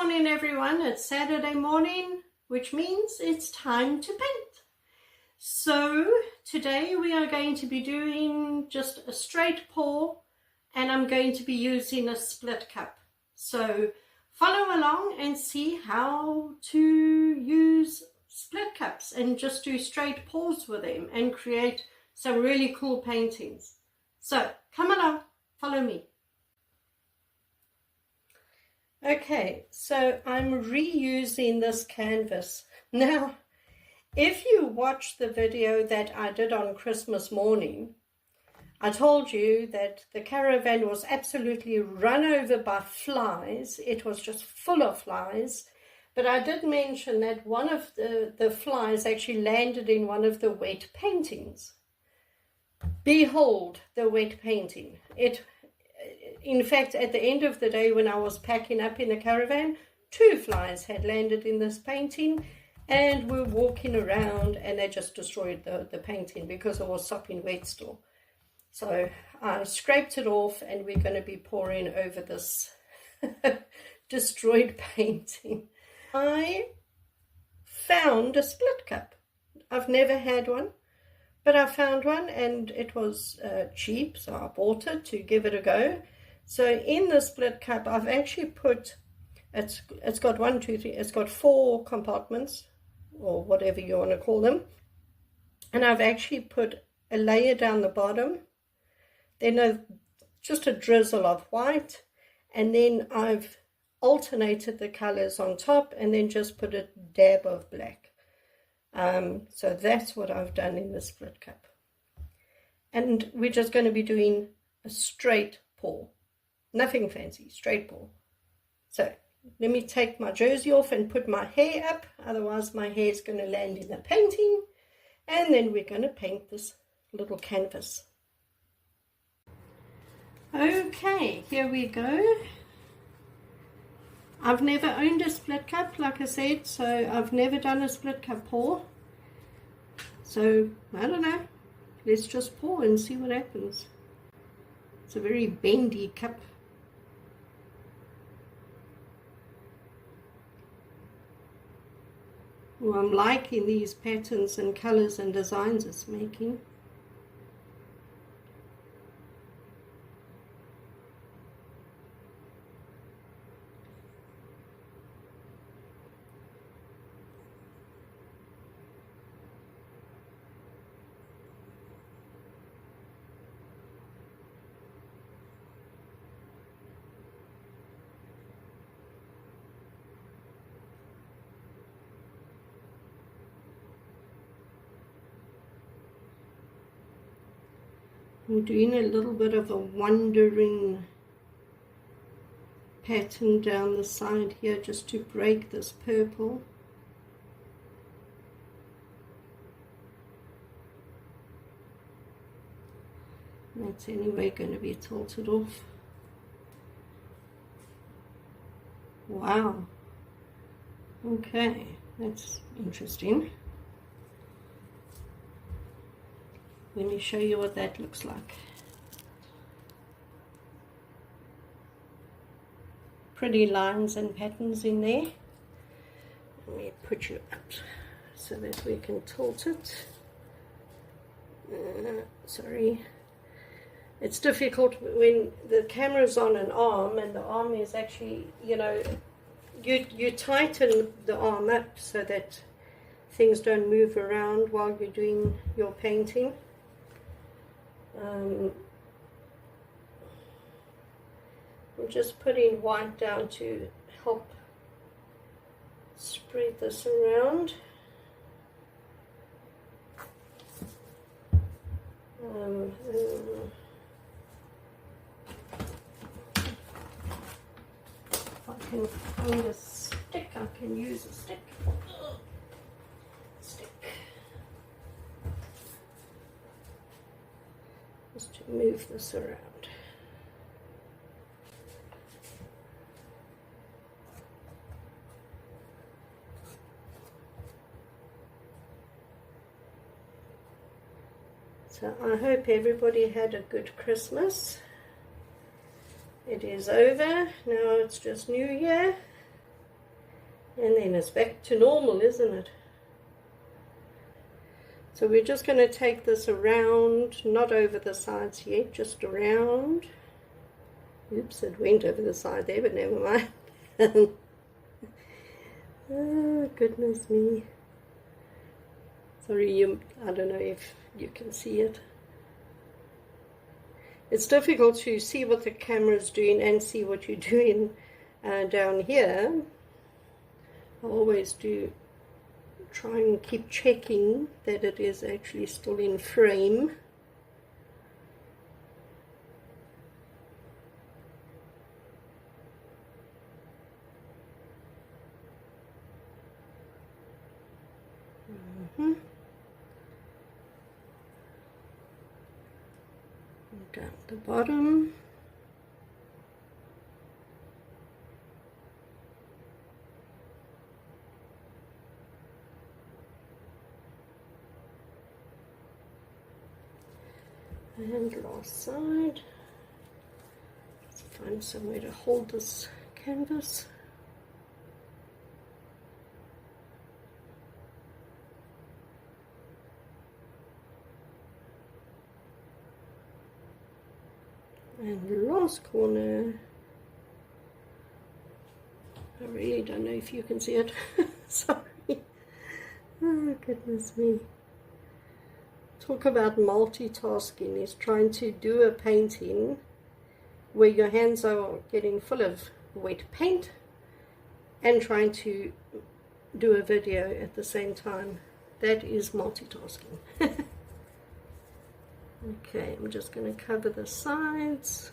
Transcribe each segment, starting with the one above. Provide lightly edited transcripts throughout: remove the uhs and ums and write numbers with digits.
morning everyone, it's Saturday morning, which means it's time to paint. So today we are going to be doing just a straight pour, and I'm going to be using a split cup. So follow along and see how to use split cups and just do straight pours with them and create some really cool paintings. So come along, follow me. Okay, so I'm reusing this canvas. Now, if you watch the video that I did on Christmas morning, I told you that the caravan was absolutely run over by flies. It was just full of flies. But I did mention that one of the flies actually landed in one of the wet paintings. Behold the wet painting. In fact, at the end of the day, when I was packing up in the caravan, 2 flies had landed in this painting and were walking around, and they just destroyed the painting because it was sopping wet still. So I scraped it off, and we're going to be pouring over this destroyed painting. I found a split cup. I've never had one, but I found one, and it was cheap, so I bought it to give it a go. So in the split cup, I've actually put, it's got 1, 2, 3, it's got 4 compartments, or whatever you want to call them. And I've actually put a layer down the bottom, then just a drizzle of white, and then I've alternated the colors on top, and then just put a dab of black. So that's what I've done in the split cup. And we're just going to be doing a straight pour. Nothing fancy, straight pour. So let me take my jersey off and put my hair up, otherwise my hair is going to land in the painting. And then we're going to paint this little canvas. Okay, here we go. I've never owned a split cup, like I said, so I've never done a split cup pour. So, I don't know, let's just pour and see what happens. It's a very bendy cup. Well, I'm liking these patterns and colors and designs it's making. I'm doing a little bit of a wandering pattern down the side here just to break this purple. That's anyway going to be tilted off. Wow. Okay, that's interesting. Let me show you what that looks like. Pretty lines and patterns in there. Let me put you up so that we can tilt it. Sorry. It's difficult when the camera's on an arm and the arm is actually, you know, you tighten the arm up so that things don't move around while you're doing your painting. I'm just putting white down to help spread this around. If I can find a stick, I can use a stick. Just to move this around. So I hope everybody had a good Christmas. It is over. Now it's just New Year. And then it's back to normal, isn't it? So we're just going to take this around, not over the sides yet, just around. Oops, it went over the side there, but never mind. Oh, goodness me. Sorry, I don't know if you can see it. It's difficult to see what the camera's doing and see what you're doing down here. I always do try and keep checking that it is actually still in frame. Down the bottom. And last side. Let's find somewhere to hold this canvas. And the last corner. I really don't know if you can see it. Sorry. Oh, goodness me. Talk about multitasking, is trying to do a painting where your hands are getting full of wet paint and trying to do a video at the same time. That is multitasking. Okay, I'm just going to cover the sides.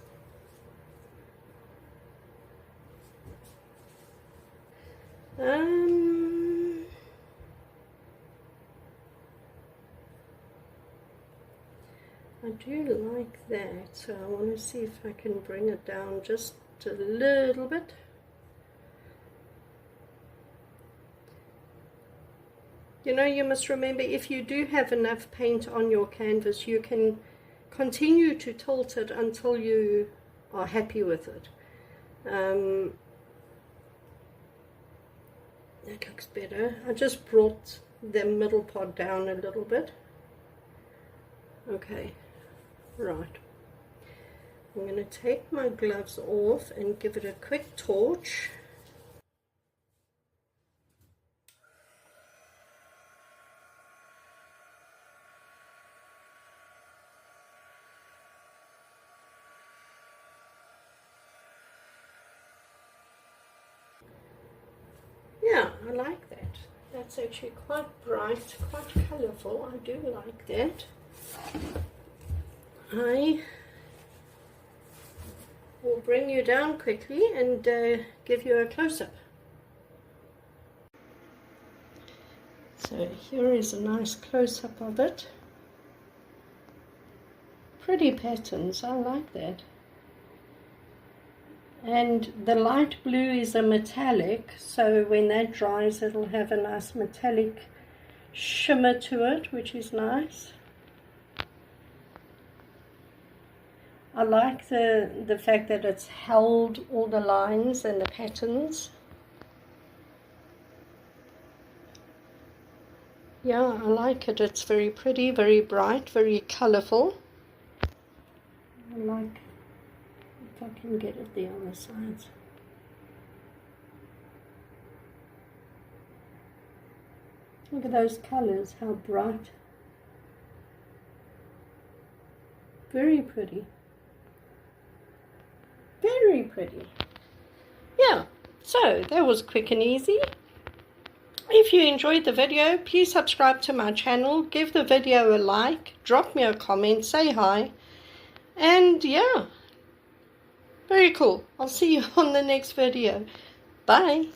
I do like that, so I want to see if I can bring it down just a little bit. You know, you must remember, if you do have enough paint on your canvas, you can continue to tilt it until you are happy with it. That looks better. I just brought the middle part down a little bit. Okay, right. I'm going to take my gloves off and give it a quick torch. Yeah, I like that. That's actually quite bright, quite colourful. I do like that. I will bring you down quickly and give you a close-up. So here is a nice close-up of it. Pretty patterns, I like that. And the light blue is a metallic, so when that dries it'll have a nice metallic shimmer to it, which is nice. I like the fact that it's held all the lines and the patterns. Yeah, I like it. It's very pretty, very bright, very colourful. I like, if I can get it the other sides. Look at those colours, how bright. Very pretty. Very pretty. Yeah, so that was quick and easy. If you enjoyed the video, please subscribe to my channel, give the video a like, drop me a comment, say hi, and yeah, very cool. I'll see you on the next video. Bye.